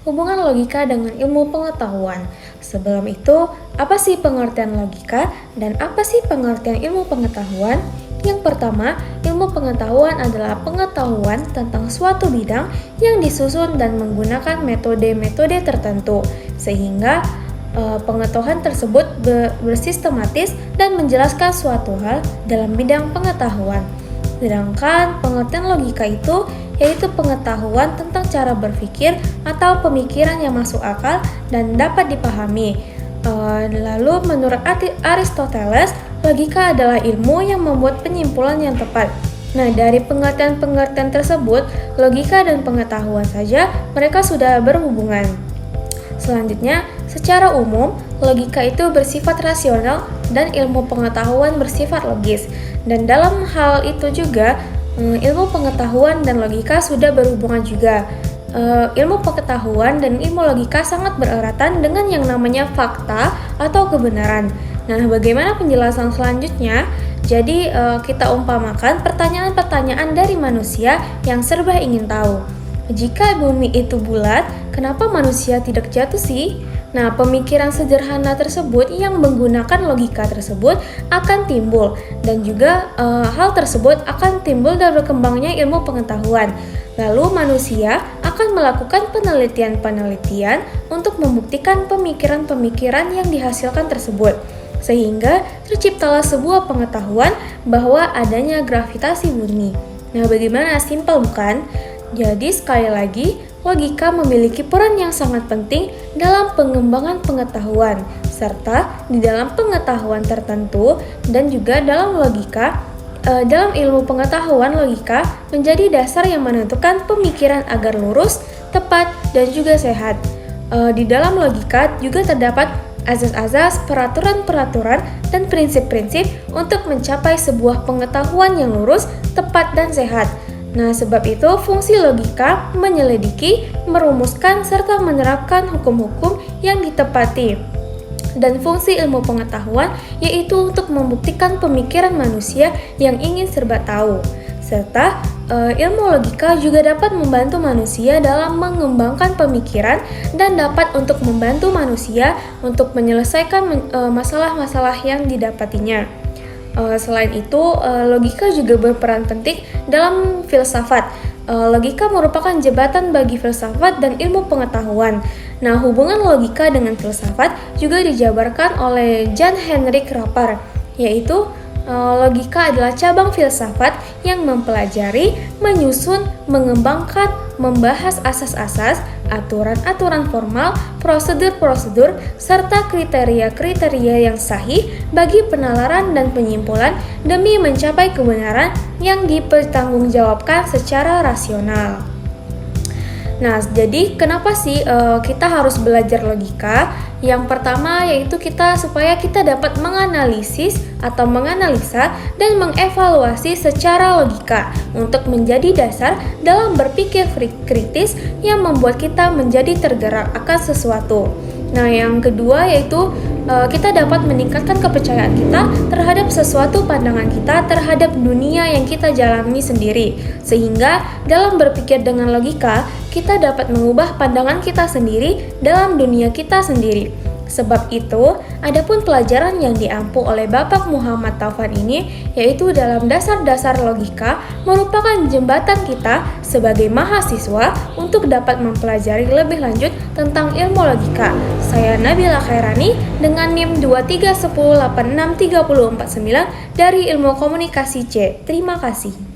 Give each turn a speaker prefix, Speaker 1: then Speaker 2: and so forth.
Speaker 1: hubungan logika dengan ilmu pengetahuan. Sebelum itu, apa sih pengertian logika dan apa sih pengertian ilmu pengetahuan? Yang pertama, ilmu pengetahuan adalah pengetahuan tentang suatu bidang yang disusun dan menggunakan metode-metode tertentu, sehingga pengetahuan tersebut bersistematis dan menjelaskan suatu hal dalam bidang pengetahuan. Sedangkan pengertian logika itu yaitu pengetahuan tentang cara berpikir atau pemikiran yang masuk akal dan dapat dipahami. Lalu menurut Aristoteles, logika adalah ilmu yang membuat penyimpulan yang tepat. Nah, dari pengertian-pengertian tersebut, logika dan pengetahuan saja mereka sudah berhubungan. Selanjutnya, secara umum, logika itu bersifat rasional dan ilmu pengetahuan bersifat logis. Dan dalam hal itu juga, ilmu pengetahuan dan logika sudah berhubungan juga. Ilmu pengetahuan dan ilmu logika sangat bereratan dengan yang namanya fakta atau kebenaran. Nah, bagaimana penjelasan selanjutnya? Jadi, kita umpamakan pertanyaan-pertanyaan dari manusia yang serba ingin tahu. Jika bumi itu bulat, kenapa manusia tidak jatuh sih? Nah, pemikiran sederhana tersebut yang menggunakan logika tersebut akan timbul, dan juga hal tersebut akan timbul dan berkembangnya ilmu pengetahuan. Lalu manusia akan melakukan penelitian-penelitian untuk membuktikan pemikiran-pemikiran yang dihasilkan tersebut, sehingga terciptalah sebuah pengetahuan bahwa adanya gravitasi bumi. Nah, bagaimana? Simpel bukan? Jadi sekali lagi, logika memiliki peran yang sangat penting dalam pengembangan pengetahuan, serta di dalam pengetahuan tertentu dan juga dalam logika. Dalam ilmu pengetahuan, logika menjadi dasar yang menentukan pemikiran agar lurus, tepat, dan juga sehat. Di dalam logika juga terdapat azas-azas, peraturan-peraturan, dan prinsip-prinsip untuk mencapai sebuah pengetahuan yang lurus, tepat, dan sehat. Nah, sebab itu fungsi logika menyelidiki, merumuskan, serta menerapkan hukum-hukum yang ditepati. Dan fungsi ilmu pengetahuan yaitu untuk membuktikan pemikiran manusia yang ingin serba tahu. Serta ilmu logika juga dapat membantu manusia dalam mengembangkan pemikiran dan dapat untuk membantu manusia untuk menyelesaikan masalah-masalah yang didapatinya. Selain itu, logika juga berperan penting dalam filsafat. Logika merupakan jembatan bagi filsafat dan ilmu pengetahuan. Nah, hubungan logika dengan filsafat juga dijabarkan oleh Jan Henrik Rapper, yaitu logika adalah cabang filsafat yang mempelajari, menyusun, mengembangkan, membahas asas-asas, aturan-aturan formal, prosedur-prosedur, serta kriteria-kriteria yang sahih bagi penalaran dan penyimpulan demi mencapai kebenaran yang dipertanggungjawabkan secara rasional. Nah, jadi kenapa sih kita harus belajar logika? Yang pertama yaitu supaya kita dapat menganalisis atau menganalisa dan mengevaluasi secara logika untuk menjadi dasar dalam berpikir kritis yang membuat kita menjadi tergerak akan sesuatu. Nah, yang kedua yaitu kita dapat meningkatkan kepercayaan kita terhadap sesuatu pandangan kita terhadap dunia yang kita jalani sendiri. Sehingga dalam berpikir dengan logika, kita dapat mengubah pandangan kita sendiri dalam dunia kita sendiri. Sebab itu, adapun pelajaran yang diampu oleh Bapak Muhammad Taufan ini, yaitu dalam dasar-dasar logika, merupakan jembatan kita sebagai mahasiswa untuk dapat mempelajari lebih lanjut tentang ilmu logika. Saya Nabila Khairani dengan NIM 2310863049 dari Ilmu Komunikasi C. Terima kasih.